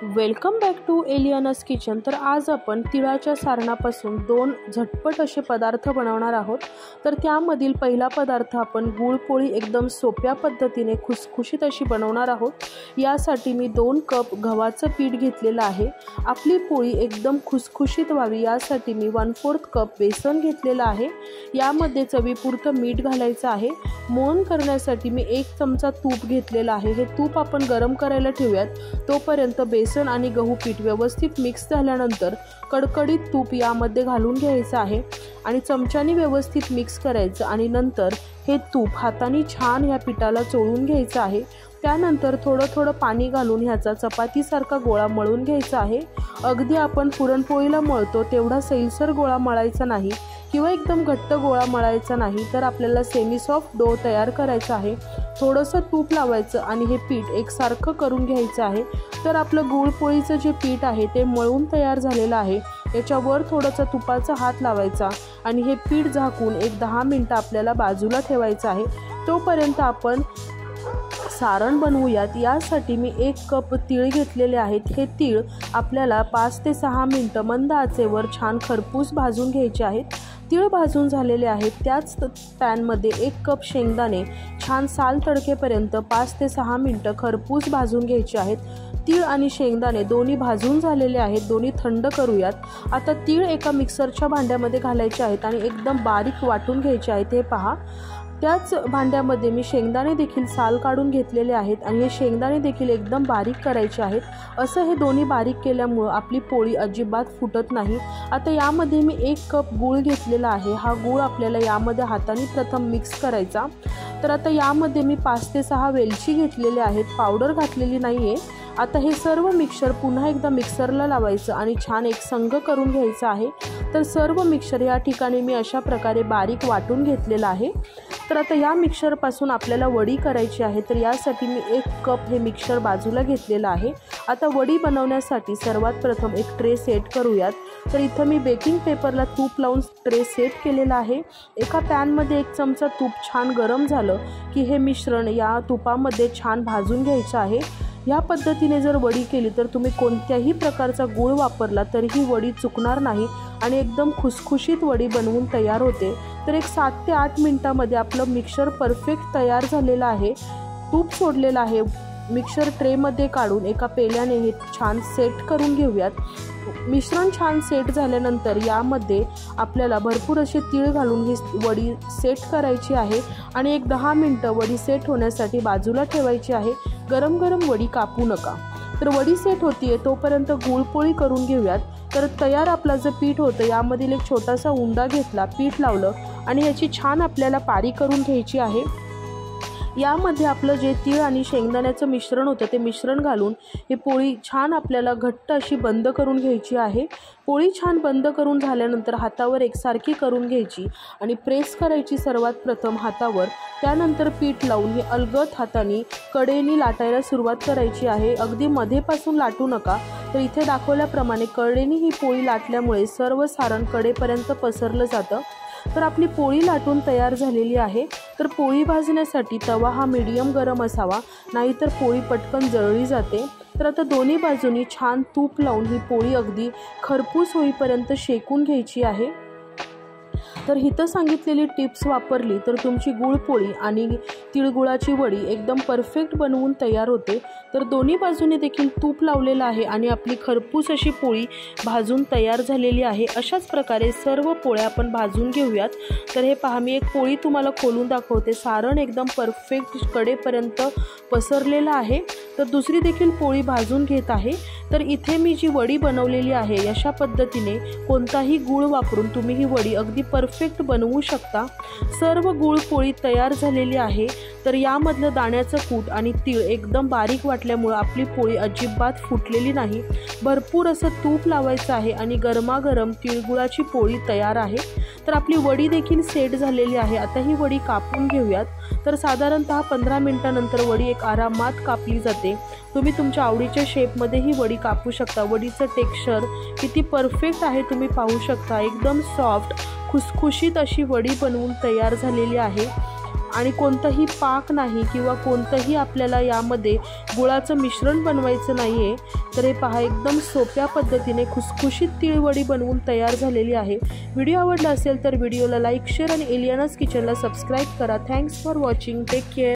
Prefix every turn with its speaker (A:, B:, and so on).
A: Welcome back to Eliana's kitchen. तर आज आपण तिळाच्या सारणापासून दोन झटपट असे पदार्थ बनवणार आहोत। तर त्यामधील पहिला पदार्थ आपण गुळपोळी एकदम सोप्या पद्धतीने खुसखुशीत अशी बनवणार आहोत। यासाठी मी 2 कप गव्हाचं पीठ घेतलेलं आहे। आपली पोळी एकदम खुसखुशीत व्हावी यासाठी मी 1/4 कप बेसन घेतलेलं आहे। यामध्ये चवीपुरतं मीठ घालायचं आहे। मोहन करण्यासाठी मी 1 चमचा तूप घेतलेलं आहे। हे तूप आपण गरम करायला ठेवूयात। तोपर्यंत बेसन आणि गहू पीठ व्यवस्थित मिक्स झाल्यानंतर कडकडीत तूप यामध्ये घालून घ्यायचं आहे आणि चमच्याने व्यवस्थित मिक्स करायचं आणि नंतर हे तूप हाताने छान ह्या पिठाला चोळून घ्यायचं आहे। त्यानंतर थोडं थोडं पाणी घालून ह्याचा चपातीसारखा गोळा मळून घ्यायचा आहे। अगदी आपण पुरणपोळीला मळतो तेवढा सैलसर गोळा मळायचा नाही किंवा एकदम घट्ट गोळा मळायचा नाही, तर आपल्याला सेमी सॉफ्ट डो तयार करायचा आहे। थोडंसं तूप लावायचं आणि हे पीठ एकसारखं करून घ्यायचं आहे। तर आपलं गुळपोळीचं जे पीठ आहे ते मळून तयार झालेलं आहे। याच्यावर थोडासा तुपाचा हात लावायचा आणि हे पीठ झाकून एक 10 मिनिटं आपल्याला बाजूला ठेवायचं आहे। तोपर्यंत आपण सारण बनवूयात। यासाठी मी 1 कप तीळ घेतलेले आहेत। हे तीळ आपल्याला 5 ते 6 मिनिटं मंद आचेवर छान खरपूस भाजून घ्यायचे आहेत। तीळ भाजून झालेले आहेत। त्याच पॅनमध्ये 1 कप शेंगदाणे छान साल तडकेपर्यंत 5 ते 6 मिनिटं खरपूस भाजून घ्यायचे आहेत। तीळ आणि शेंगदाणे दोन्ही भाजून झालेले आहेत। दोन्ही थंड करूयात। आता तीळ एका मिक्सरच्या भांड्यामध्ये घालायचे आहेत आणि एकदम बारीक वाटून घ्यायचे आहेत। हे पहा, त्याच भांड्यामध्ये मी शेंगदाणे देखील साल काढून घेतलेले आहेत आणि हे शेंगदाणे देखील एकदम बारीक करायचे आहेत। असं हे दोन्ही बारीक केल्यामुळं आपली पोळी अजिबात फुटत नाही। आता यामध्ये मी 1 कप गूळ घेतलेला आहे। हा गूळ आपल्याला यामध्ये हाताने प्रथम मिक्स करायचा। तर आता यामध्ये मी 5 ते 6 वेलची घेतलेले आहेत, पावडर घातलेली नाही आहे। आता हे सर्व मिक्सर पुन्हा एकदा मिक्सरला लावायचं आणि छान एक संघ करून घ्यायचा आहे। तर सर्व मिक्सर या ठिकाणी मी अशा प्रकारे बारीक वाटून घेतलेला आहे। तर आता या मिक्सरपासून आपल्याला वडी करायची आहे। तर यासाठी मी 1 कप हे मिक्सर बाजूला घेतलेलं आहे। आता वडी बनवण्यासाठी सर्वात प्रथम एक ट्रे सेट करूयात। तर इथं मी बेकिंग पेपरला तूप लावून ट्रे सेट केलेला आहे। एका पॅनमध्ये 1 चमचा तूप छान गरम झालं की हे मिश्रण या तुपामध्ये छान भाजून घ्यायचं आहे। या पद्धतीने जर वडी केली तर तुम्ही कोणत्याही प्रकारचा गूळ वापरला तरीही वडी चुकणार नाही आणि एकदम खुसखुशीत वडी बनवून तयार होते। तर एक 7 ते 8 मिनिटांमध्ये आपलं मिक्सर परफेक्ट तयार झालेलं आहे। तूप सोडलेलं आहे। मिक्सर ट्रेमध्ये काढून एका पेल्याने हे छान सेट करून घेऊयात। मिश्रण छान सेट झाल्यानंतर यामध्ये आपल्याला भरपूर असे तीळ घालून ही वडी सेट करायची आहे आणि एक 10 मिनिटं वडी सेट होण्यासाठी बाजूला ठेवायची आहे। गरम गरम वडी कापू नका। तर वडी सेट होतीये तोपर्यंत गुळपोळी करून घेऊयात। तर तयार आपलं जे पीठ होतं यामधील एक छोटासा उंडा घेतला, पीठ लावलं आणि याची छान आपल्याला पारी करून घ्यायची आहे। यामध्ये आपलं जे तीळ आणि शेंगदाण्याचं मिश्रण होतं ते मिश्रण घालून ही पोळी छान आपल्याला घट्ट अशी बंद करून घ्यायची आहे। पोळी छान बंद करून झाल्यानंतर हातावर एकसारखी करून घ्यायची आणि प्रेस करायची सर्वात प्रथम हातावर। त्यानंतर पीठ लावून हे अलगद हाताने कडेने लाटायला सुरुवात करायची आहे। अगदी मध्येपासून लाटू नका। तर इथे दाखवल्याप्रमाणे कडेने ही पोळी लाटल्यामुळे सर्व सारण कडेपर्यंत पसरलं जातं। तर आपली पोळी लाटून तयार झालेली आहे। तर पोळी भाजण्यासाठी तवा हा मीडियम गरम असावा, नाहीतर पोळी पटकन जळली जाते। तर आता दोन्ही बाजूनी छान तूप लावून ही पोळी अगदी खरपूस होईपर्यंत शेकून घ्यायची आहे। तर इथं सांगितलेली टिप्स वापरली तर तुमची गुळपोळी आणि तिळगुळाची वडी एकदम परफेक्ट बनवून तयार होते। तर दोन्ही बाजूने देखील तूप लावलेलं आहे आणि आपली खरपूस अशी पोळी भाजून तयार झालेली आहे। अशाच प्रकारे सर्व पोळ्या आपण भाजून घेऊयात। तर हे पहा, मी एक पोळी तुम्हाला खोलून दाखवते। सारण एकदम परफेक्ट कडेपर्यंत पसरलेलं आहे। तर दुसरी देखील पोळी भाजून घेत आहे। तर इथे मी जी वडी बनवलेली आहे अशा पद्धतीने कोणताही गूळ वापरून तुम्ही ही वडी अगदी परफेक्ट बनवू शकता। सर्व गुळपोळी तयार झालेली आहे। तर यामधलं दाण्याचं कूट आणि तीळ एकदम बारीक वाटल्यामुळे आपली पोळी अजिबात फुटलेली नाही। भरपूर असं तूप लावायचं आहे आणि गरमागरम तिळगुळाची पोळी तयार आहे। तर आपली वडी देखील सेट झालेली आहे। आता ही वडी कापून घेऊयात। तर साधारणतः 15 मिनिटांनंतर वडी एक आरामात कापली जाते। तुम्ही तुमच्या आवडीच्या शेपमध्ये ही वडी कापू शकता। वडीचं टेक्स्चर किती परफेक्ट आहे तुम्ही पाहू शकता। एकदम सॉफ्ट खुसखुशीत अशी वडी बनवून तयार झालेली आहे। आणि कोणतंही पाक नाही किंवा कोणतंही आपल्याला यामध्ये गुळाचं मिश्रण बनवायचं नाही आहे। तर हे पहा एकदम सोप्या पद्धतीने खुसखुशीत तिळवडी बनवून तयार झालेली आहे। व्हिडिओ आवडला असेल तर व्हिडिओला लाईक शेअर आणि एलियानाज किचनला सबस्क्राईब करा। Thanks for watching, take care.